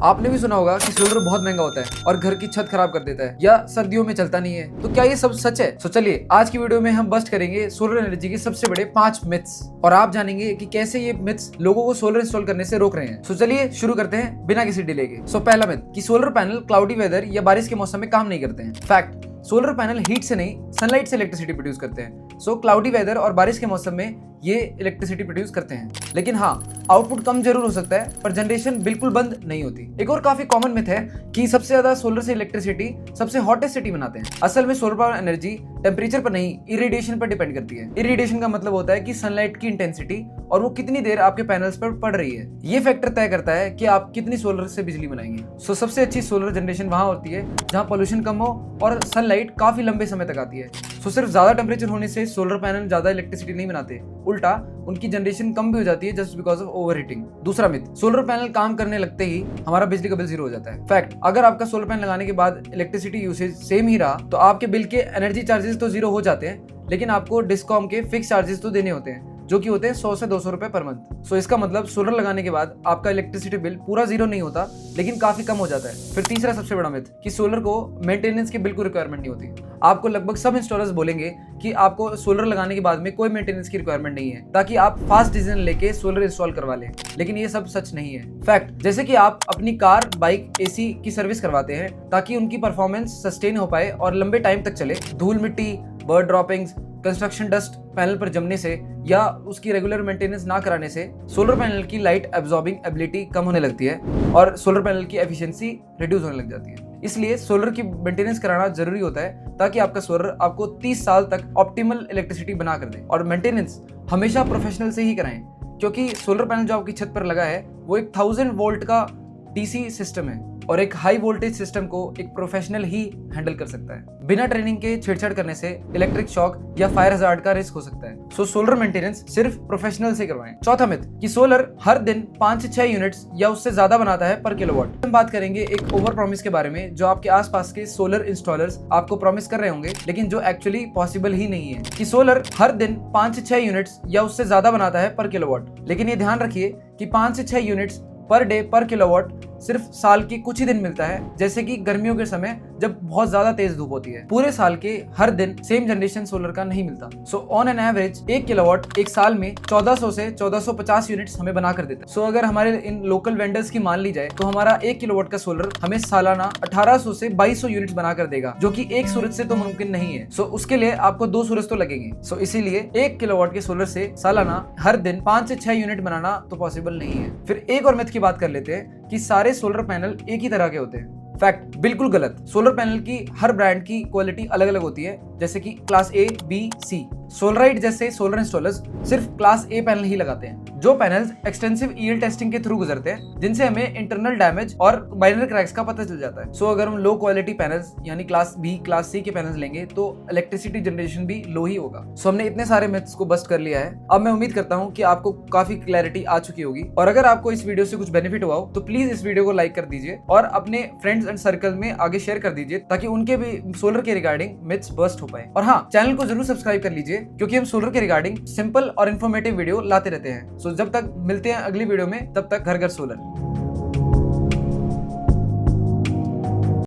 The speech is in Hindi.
आपने भी सुना होगा कि सोलर बहुत महंगा होता है और घर की छत खराब कर देता है या सर्दियों में चलता नहीं है। तो क्या ये सब सच है? तो चलिए आज की वीडियो में हम बस्ट करेंगे सोलर एनर्जी के सबसे बड़े 5 मिथ्स और आप जानेंगे कि कैसे ये मिथ्स लोगों को सोलर इंस्टॉल करने से रोक रहे हैं। तो चलिए शुरू करते हैं बिना किसी डिले के। पहला मिथ कि सोलर पैनल क्लाउडी वेदर या बारिश के मौसम में काम नहीं करते हैं। फैक्ट, सोलर पैनल हीट से नहीं सनलाइट से इलेक्ट्रिसिटी प्रोड्यूस करते हैं। क्लाउडी वेदर और बारिश के मौसम में ये इलेक्ट्रिसिटी प्रोड्यूस करते हैं, लेकिन हाँ आउटपुट कम जरूर हो सकता है पर जनरेशन बिल्कुल बंद नहीं होती। एक और काफी कॉमन मिथ है कि सबसे ज्यादा सोलर से इलेक्ट्रिसिटी सबसे हॉटेस्ट सिटी बनाते हैं। असल में सोलर पावर एनर्जी टेम्परेचर पर नहीं इरेडिएशन पर डिपेंड करती है। इरेडिएशन का मतलब होता है कि सनलाइट की इंटेंसिटी और वो कितनी देर आपके पैनल्स पर पड़ रही है। ये फैक्टर तय करता है कि आप कितनी सोलर से बिजली बनाएंगे। सबसे अच्छी सोलर जनरेशन वहां होती है जहां पोल्यूशन कम हो और सनलाइट काफी लंबे समय तक आती है। सिर्फ ज्यादा टेम्परेचर होने से सोलर पैनल ज्यादा इलेक्ट्रिसिटी नहीं बनाते, उल्टा उनकी जनरेशन कम भी हो जाती है जस्ट बिकॉज ऑफ ओवरहीटिंग। दूसरा मिथ, सोलर पैनल काम करने लगते ही हमारा बिजली का बिल जीरो हो जाता है। फैक्ट, अगर आपका सोलर पैनल लगाने के बाद इलेक्ट्रिसिटी यूसेज सेम ही रहा तो आपके बिल के एनर्जी चार्जेस तो जीरो हो जाते हैं, लेकिन आपको डिस्कॉम के फिक्स चार्जेस तो देने होते हैं जो कि होते हैं 100 से 200 रुपए पर मंथ। इसका मतलब सोलर लगाने के बाद आपका इलेक्ट्रिसिटी बिल पूरा जीरो नहीं होता लेकिन काफी कम हो जाता है। फिर तीसरा सबसे बड़ा मिथ कि सोलर को मेंटेनेंस की बिल्कुल रिक्वायरमेंट नहीं होती। आपको लगभग सब इंस्टॉलर्स बोलेंगे कि आपको सोलर लगाने के बाद में कोई मेंटेनेंस की रिक्वायरमेंट नहीं है ताकि आप फास्ट डिसीजन लेके सोलर इंस्टॉल करवा लें, लेकिन ये सब सच नहीं है। फैक्ट, जैसे कि आप अपनी कार, बाइक, एसी की सर्विस करवाते हैं ताकि उनकी परफॉर्मेंस सस्टेन हो पाए और लंबे टाइम तक चले। धूल मिट्टी, bird droppings, construction dust panel पर जमने से या उसकी रेगुलर मेंटेनेंस ना कराने से सोलर पैनल की लाइट एब्जॉर्बिंग एबिलिटी कम होने लगती है और सोलर पैनल की एफिशिएंसी रिड्यूस होने लग जाती है। इसलिए सोलर की मेंटेनेंस कराना जरूरी होता है ताकि आपका सोलर आपको 30 साल तक ऑप्टिमल इलेक्ट्रिसिटी बना कर दे। और मेंटेनेंस हमेशा प्रोफेशनल से ही कराएं क्योंकि सोलर पैनल जो आपकी छत पर लगा है वो एक 1000 वोल्ट का डीसी सिस्टम है और एक हाई वोल्टेज सिस्टम को एक प्रोफेशनल ही हैंडल कर सकता है। बिना ट्रेनिंग के छेड़छाड़ करने से इलेक्ट्रिक शॉक या फायर हजार्ड का रिस्क हो सकता है। सोलर मेंटेनेंस सिर्फ प्रोफेशनल से करवाएं। चौथा मिथ कि सोलर हर दिन 5 से 6 यूनिट्स या उससे ज्यादा बनाता है पर किलोवाट। हम बात करेंगे एक ओवर प्रॉमिस के बारे में जो आपके आसपास के सोलर इंस्टॉलर्स आपको प्रॉमिस कर रहे होंगे, लेकिन जो एक्चुअली पॉसिबल ही नहीं है कि सोलर हर दिन 5 से 6 यूनिट्स या उससे ज्यादा बनाता है पर किलोवाट। लेकिन ये ध्यान रखिए कि 5 से 6 यूनिट्स पर डे पर किलोवाट सिर्फ साल के कुछ ही दिन मिलता है, जैसे कि गर्मियों के समय जब बहुत ज्यादा तेज धूप होती है। पूरे साल के हर दिन सेम जनरेशन सोलर का नहीं मिलता। ऑन एन एवरेज 1 किलोवाट एक साल में 1400 से 1450 यूनिट्स हमें बना कर देता है। अगर हमारे इन लोकल वेंडर्स की मान ली जाए तो हमारा 1 किलोवाट का सोलर हमें सालाना 1800 से 2200 यूनिट्स बना कर देगा, जो कि एक सूरज से तो मुमकिन नहीं है। उसके लिए आपको 2 सूरज तो लगेंगे। इसीलिए 1 किलोवाट के सोलर से सालाना हर दिन 5 से 6 यूनिट बनाना तो पॉसिबल नहीं है। फिर एक और मिथ की बात कर लेते हैं कि सारे सोलर पैनल एक ही तरह के होते हैं। फैक्ट, बिल्कुल गलत। सोलर पैनल की हर ब्रांड की क्वालिटी अलग अलग होती है, जैसे कि क्लास ए, बी, सी। सोलराइट जैसे सोलर इंस्टॉलर्स सिर्फ क्लास ए पैनल ही लगाते हैं, जो पैनल्स एक्सटेंसिव ईएल टेस्टिंग के थ्रू गुजरते हैं, जिनसे हमें इंटरनल डैमेज और माइनर क्रैक्स का पता चल जाता है। अगर हम लो क्वालिटी पैनल्स यानी क्लास बी, क्लास सी के पैनल्स लेंगे तो इलेक्ट्रिसिटी जनरेशन भी लो ही होगा। हमने इतने सारे मिथ्स को बस्ट कर लिया है। अब मैं उम्मीद करता हूँ कि आपको काफी क्लैरिटी आ चुकी होगी और अगर आपको इस वीडियो से कुछ बेनिफिट हुआ हो तो प्लीज इस वीडियो को लाइक कर दीजिए और अपने फ्रेंड्स एंड सर्कल में आगे शेयर कर दीजिए ताकि उनके भी सोलर के रिगार्डिंग मिथ्स बस्ट हो पाए। और हाँ, चैनल को जरूर सब्सक्राइब कर लीजिए क्योंकि हम सोलर के रिगार्डिंग सिंपल और इन्फॉर्मेटिव वीडियो लाते रहते हैं। जब तक मिलते हैं अगली वीडियो में, तब तक घर घर सोलर।